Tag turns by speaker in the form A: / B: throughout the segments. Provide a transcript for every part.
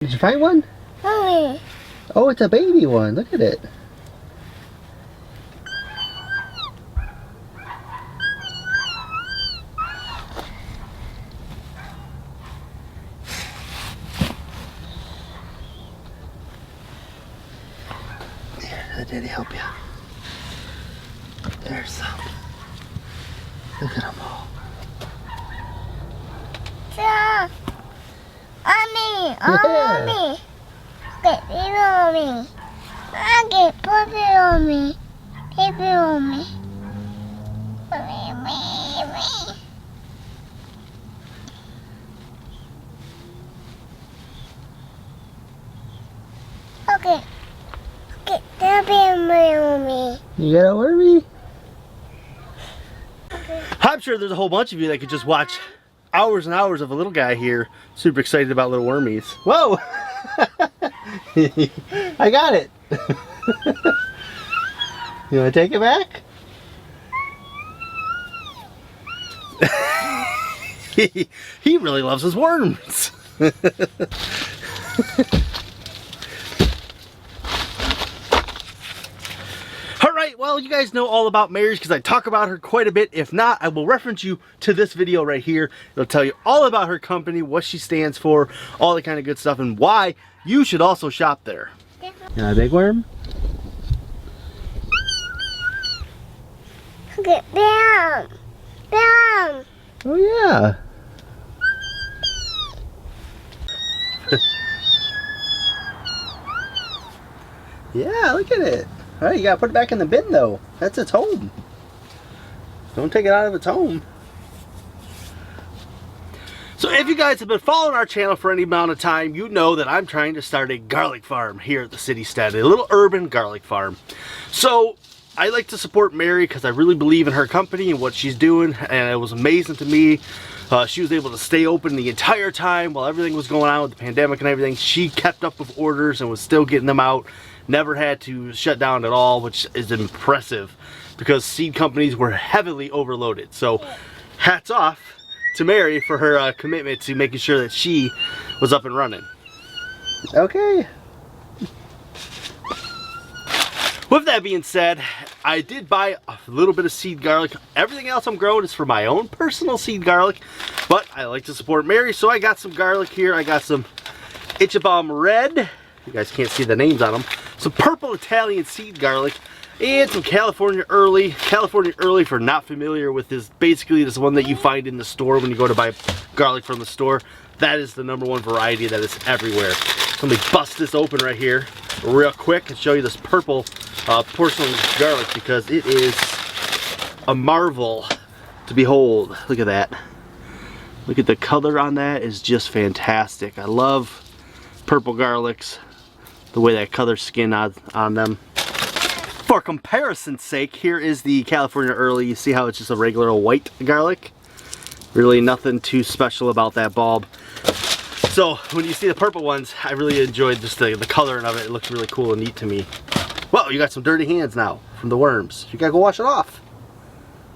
A: Did you find one?
B: Mommy.
A: Oh, it's a baby one. Look at it. Here, let Daddy help you. There's some. Look at them all.
B: Mommy. Oh, Mommy. Get it on me. I get put it on me. Keep it on me. Okay. Okay, that'll be on me.
A: You got a wormy?
B: Okay.
A: I'm sure there's a whole bunch of you that could just watch hours and hours of a little guy here super excited about little wormies. Whoa! I got it! You want to take it back? He really loves his worms. Alright, well, you guys know all about Mary's because I talk about her quite a bit. If not, I will reference you to this video right here. It'll tell you all about her company, what she stands for, all the kind of good stuff, and why you should also shop there. You got a big worm?
B: Okay, bam! Bam!
A: Oh, yeah. Yeah, look at it. Alright, you gotta put it back in the bin though. That's its home. Don't take it out of its home. So if you guys have been following our channel for any amount of time, you know that I'm trying to start a garlic farm here at the Citystead, a little urban garlic farm. So I like to support Mary because I really believe in her company and what she's doing, and it was amazing to me. She was able to stay open the entire time while everything was going on with the pandemic and everything. She kept up with orders and was still getting them out. Never had to shut down at all, which is impressive because seed companies were heavily overloaded. So hats off to Mary for her commitment to making sure that she was up and running. Okay. With that being said, I did buy a little bit of seed garlic. Everything else I'm growing is for my own personal seed garlic, but I like to support Mary, so I got some garlic here. I got some Ichiban Red. You guys can't see the names on them. Some purple Italian seed garlic, and some California Early. California Early, for not familiar with, is basically this one that you find in the store when you go to buy garlic from the store. That is the #1 variety that is everywhere. Let me bust this open right here real quick and show you this purple porcelain garlic because it is a marvel to behold. Look at that. Look at the color on that, is just fantastic. I love purple garlics, the way that color skin on them. For comparison's sake, here is the California Early. You see how it's just a regular old white garlic? Really nothing too special about that bulb. So when you see the purple ones, I really enjoyed just the coloring of it. It looks really cool and neat to me. Well, you got some dirty hands now from the worms. You gotta go wash it off.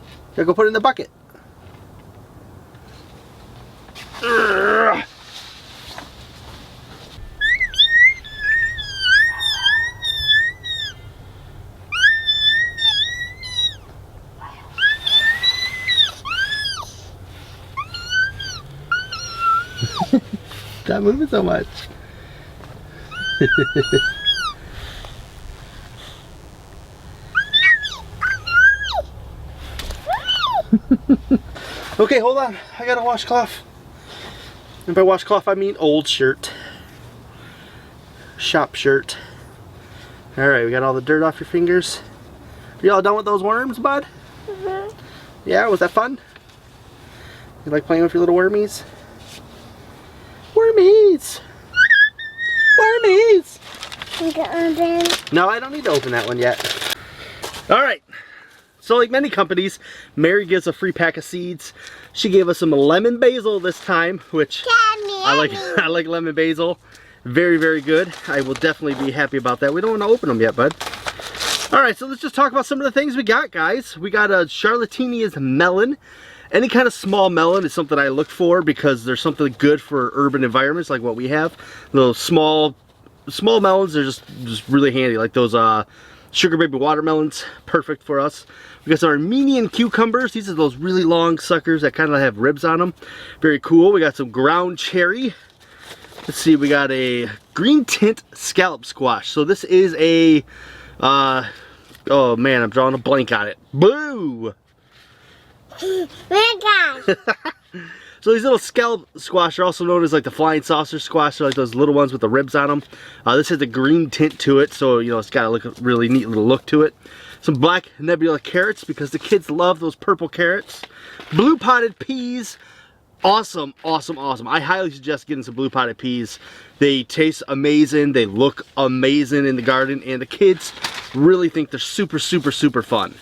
A: You gotta go put it in the bucket. Stop moving so much. Okay, hold on. I got a washcloth. And by washcloth, I mean old shirt. Shop shirt. Alright, we got all the dirt off your fingers. Are you all done with those worms, bud?
B: Mm-hmm.
A: Yeah, was that fun? You like playing with your little wormies? Wormies! Wormies!
B: You can open.
A: No, I don't need to open that one yet. Alright. So like many companies, Mary gives a free pack of seeds. She gave us some lemon basil this time, which I like lemon basil. Very, very good. I will definitely be happy about that. We don't want to open them yet, bud. Alright, so let's just talk about some of the things we got, guys. We got a Charlottinius Melon. Any kind of small melon is something I look for because there's something good for urban environments like what we have. Those small melons are just really handy, like those sugar baby watermelons, perfect for us. We got some Armenian cucumbers. These are those really long suckers that kind of have ribs on them. Very cool. We got some ground cherry. Let's see, we got a green tint scallop squash. So this is a, oh man, I'm drawing a blank on it. Boo! So these little scallop squash are also known as like the flying saucer squash. They're like those little ones with the ribs on them. This has a green tint to it, so you know it's got a really neat little look to it. Some black Nebula carrots because the kids love those purple carrots. Blue potted peas. Awesome, awesome, awesome. I highly suggest getting some blue potted peas. They taste amazing. They look amazing in the garden, and the kids really think they're super, super, super fun.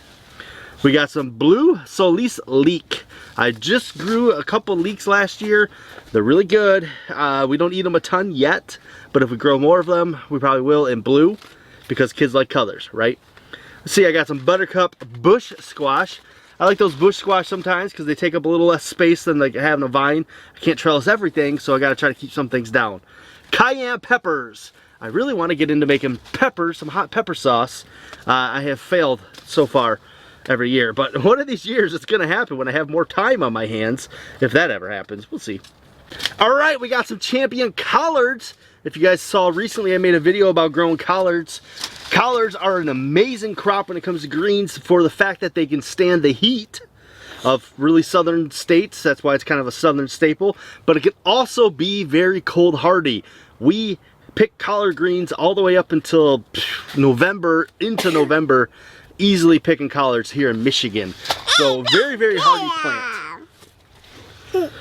A: We got some blue Solis leek. I just grew a couple leeks last year. They're really good. We don't eat them a ton yet, but if we grow more of them, we probably will in blue because kids like colors, right? Let's see, I got some Buttercup bush squash. I like those bush squash sometimes because they take up a little less space than like having a vine. I can't trellis everything, so I got to try to keep some things down. Cayenne peppers. I really want to get into making peppers, some hot pepper sauce. I have failed so far every year, but one of these years it's gonna happen when I have more time on my hands, if that ever happens. We'll see. All right, we got some champion collards. If you guys saw recently, I made a video about growing collards. Collards are an amazing crop when it comes to greens for the fact that they can stand the heat of really southern states. That's why it's kind of a southern staple, but it can also be very cold hardy. We pick collard greens all the way up until November, into November, easily picking collards here in Michigan. So very, very hardy plant.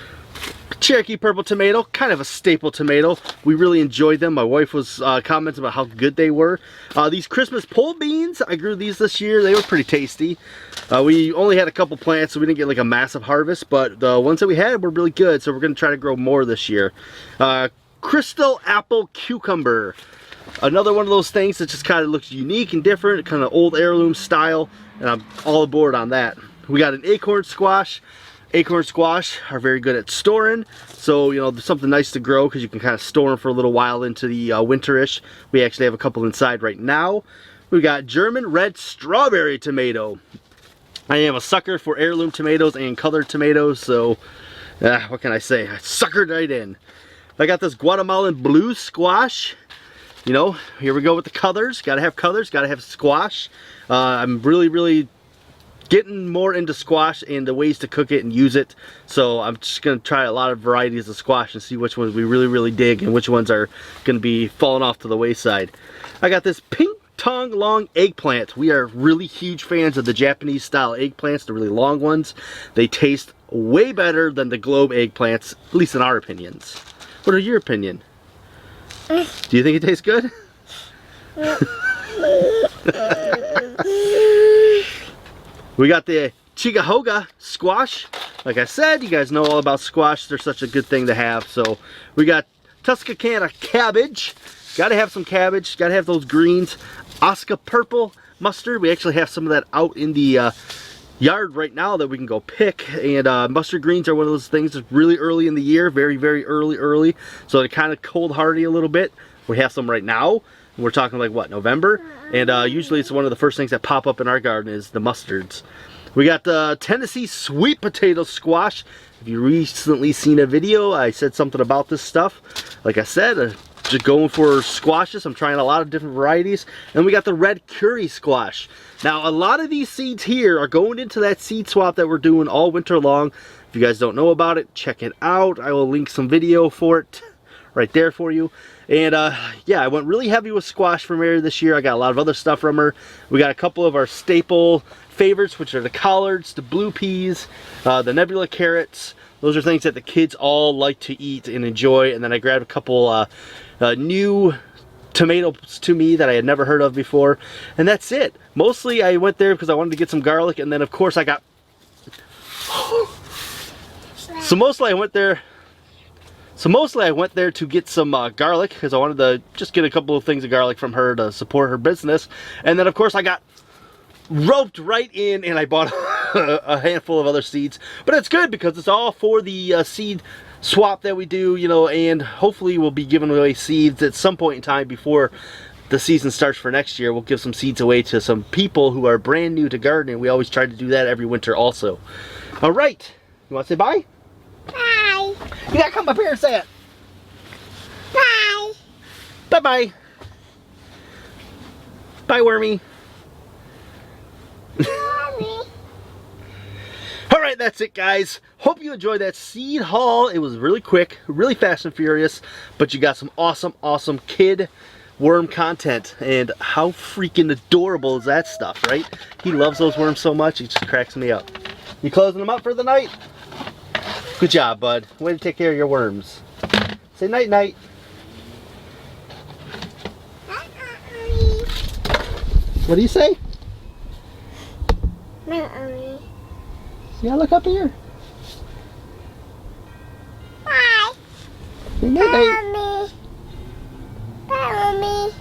A: Cherokee purple tomato, kind of a staple tomato. We really enjoyed them. My wife was commenting about how good they were. These Christmas pole beans, I grew these this year. They were pretty tasty. We only had a couple plants, so we didn't get like a massive harvest, but the ones that we had were really good, so we're going to try to grow more this year. Crystal apple cucumber. Another one of those things that just kind of looks unique and different, kind of old heirloom style, and I'm all aboard on that. We got an acorn squash. Acorn squash are very good at storing, so you know, there's something nice to grow because you can kind of store them for a little while into the winterish. We actually have a couple inside right now. We got German red strawberry tomato. I am a sucker for heirloom tomatoes and colored tomatoes, so what can I say? I suckered right in. I got this Guatemalan blue squash. You know, here we go with the colors. Gotta have colors, gotta have squash. I'm really getting more into squash and the ways to cook it and use it. So I'm just gonna try a lot of varieties of squash and see which ones we really dig and which ones are gonna be falling off to the wayside. I got this pink tongue long eggplant. We are really huge fans of the Japanese style eggplants, the really long ones. They taste way better than the globe eggplants, at least in our opinions. What are your opinion? Do you think it tastes good? We got the Chicahoga squash. Like I said, you guys know all about squash. They're such a good thing to have. So we got Tuscaloosa cabbage. Gotta have some cabbage. Gotta have those greens. Oscar purple mustard. We actually have some of that out in the yard right now that we can go pick. And mustard greens are one of those things that's really early in the year. Very early. So they're kind of cold hardy a little bit. We have some right now. We're talking like what, November? And usually it's one of the first things that pop up in our garden is the mustards. We got the Tennessee sweet potato squash. If you recently seen a video, I said something about this stuff. Like I said, just going for squashes. I'm trying a lot of different varieties. And we got the red curry squash. Now a lot of these seeds here are going into that seed swap that we're doing all winter long. If you guys don't know about it, check it out. I will link some video for it right there for you. And yeah, I went really heavy with squash for Mary this year. I got a lot of other stuff from her. We got a couple of our staple favorites, which are the collards, the blue peas, the Nebula carrots. Those are things that the kids all like to eat and enjoy. And then I grabbed a couple new tomatoes to me that I had never heard of before. And that's it. Mostly I went there because I wanted to get some garlic, and then of course I got so mostly I went there to get some garlic because I wanted to just get a couple of things of garlic from her to support her business. And then of course I got roped right in and I bought a handful of other seeds. But it's good because it's all for the seed swap that we do, you know, and hopefully we'll be giving away seeds at some point in time before the season starts for next year. We'll give some seeds away to some people who are brand new to gardening. We always try to do that every winter also. All right, you want to say bye?
B: Bye.
A: You gotta come up here and say it.
B: Bye.
A: Bye-bye. Bye, Wormy.
B: Mommy.
A: Alright, that's it, guys. Hope you enjoyed that seed haul. It was really quick, really fast and furious, but you got some awesome kid worm content. And how freaking adorable is that stuff, right? He loves those worms so much, it just cracks me up. You closing them up for the night? Good job, bud. Way to take care of your worms. Say night-night. What do you say?
B: Mommy.
A: Yeah, look up here.
B: Bye.
A: Say night-night.
B: Mommy. Bye, Mommy.